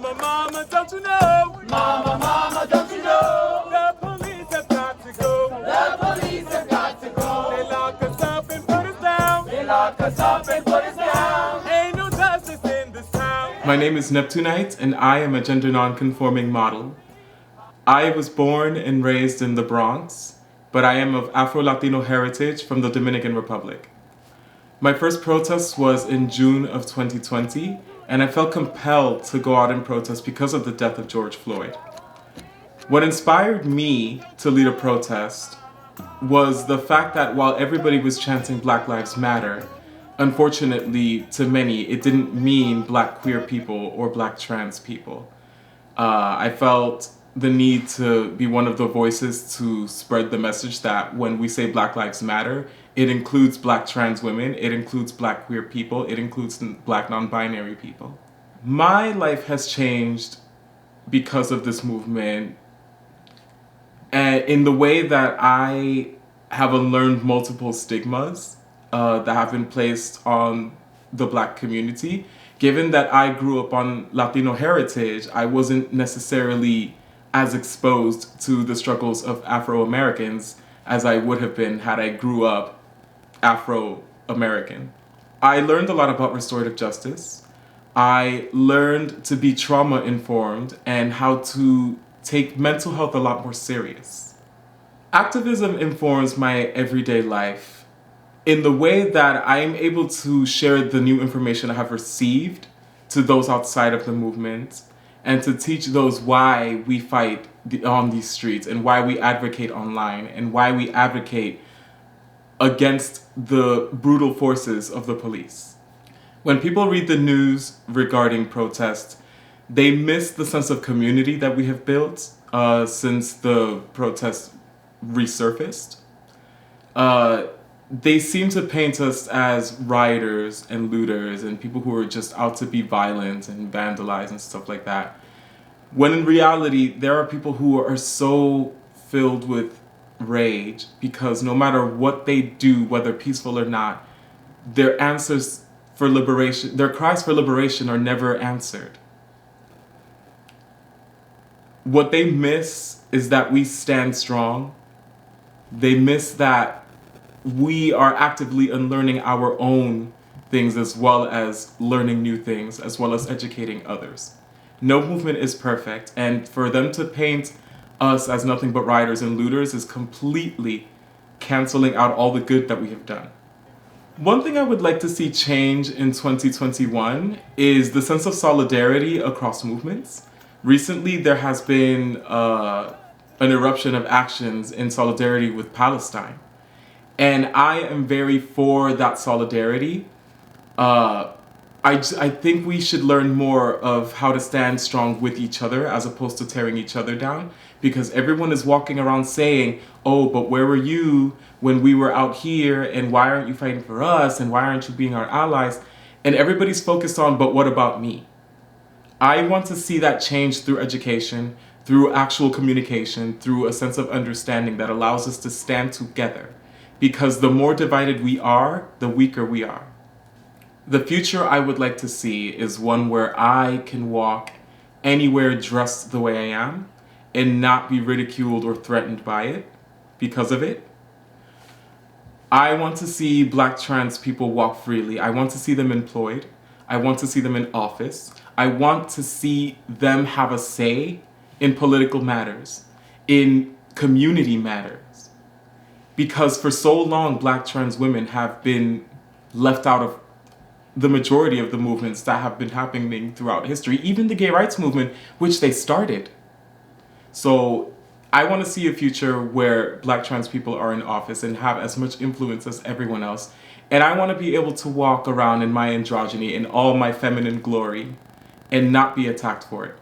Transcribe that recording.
Mama, mama, don't you know? Mama, mama, don't you know? The police have got to go. The police have got to go. They lock us up and put us down. They lock us up and put us down. Ain't no justice in this town. My name is Neptunite, and I am a gender non-conforming model. I was born and raised in the Bronx, but I am of Afro-Latino heritage from the Dominican Republic. My first protest was in June of 2020, and I felt compelled to go out and protest because of the death of George Floyd. What inspired me to lead a protest was the fact that while everybody was chanting Black Lives Matter, unfortunately, to many, it didn't mean Black queer people or Black trans people. I felt the need to be one of the voices to spread the message that when we say Black Lives Matter, it includes Black trans women, it includes Black queer people, it includes Black non-binary people. My life has changed because of this movement, and in the way that I have unlearned multiple stigmas that have been placed on the Black community. Given that I grew up on Latino heritage, I wasn't necessarily as exposed to the struggles of Afro-Americans as I would have been had I grew up Afro-American. I learned a lot about restorative justice. I learned to be trauma-informed and how to take mental health a lot more serious. Activism informs my everyday life in the way that I am able to share the new information I have received to those outside of the movement and to teach those why we fight on these streets and why we advocate online and why we advocate against the brutal forces of the police. When people read the news regarding protests, they miss the sense of community that we have built since the protests resurfaced. They seem to paint us as rioters and looters and people who are just out to be violent and vandalize and stuff like that. When in reality, there are people who are so filled with rage because no matter what they do, whether peaceful or not, their answers for liberation, their cries for liberation are never answered. What they miss is that we stand strong. They miss that we are actively unlearning our own things as well as learning new things, as well as educating others. No movement is perfect, and for them to paint us as nothing but rioters and looters is completely canceling out all the good that we have done. One thing I would like to see change in 2021 is the sense of solidarity across movements. Recently, there has been an eruption of actions in solidarity with Palestine. And I am very for that solidarity. I think we should learn more of how to stand strong with each other as opposed to tearing each other down. Because everyone is walking around saying, oh, but where were you when we were out here? And why aren't you fighting for us? And why aren't you being our allies? And everybody's focused on, but what about me? I want to see that change through education, through actual communication, through a sense of understanding that allows us to stand together. Because the more divided we are, the weaker we are. The future I would like to see is one where I can walk anywhere dressed the way I am and not be ridiculed or threatened by it because of it. I want to see Black trans people walk freely. I want to see them employed. I want to see them in office. I want to see them have a say in political matters, in community matters. Because for so long, Black trans women have been left out of the majority of the movements that have been happening throughout history, even the gay rights movement, which they started. So I want to see a future where Black trans people are in office and have as much influence as everyone else. And I want to be able to walk around in my androgyny in all my feminine glory and not be attacked for it.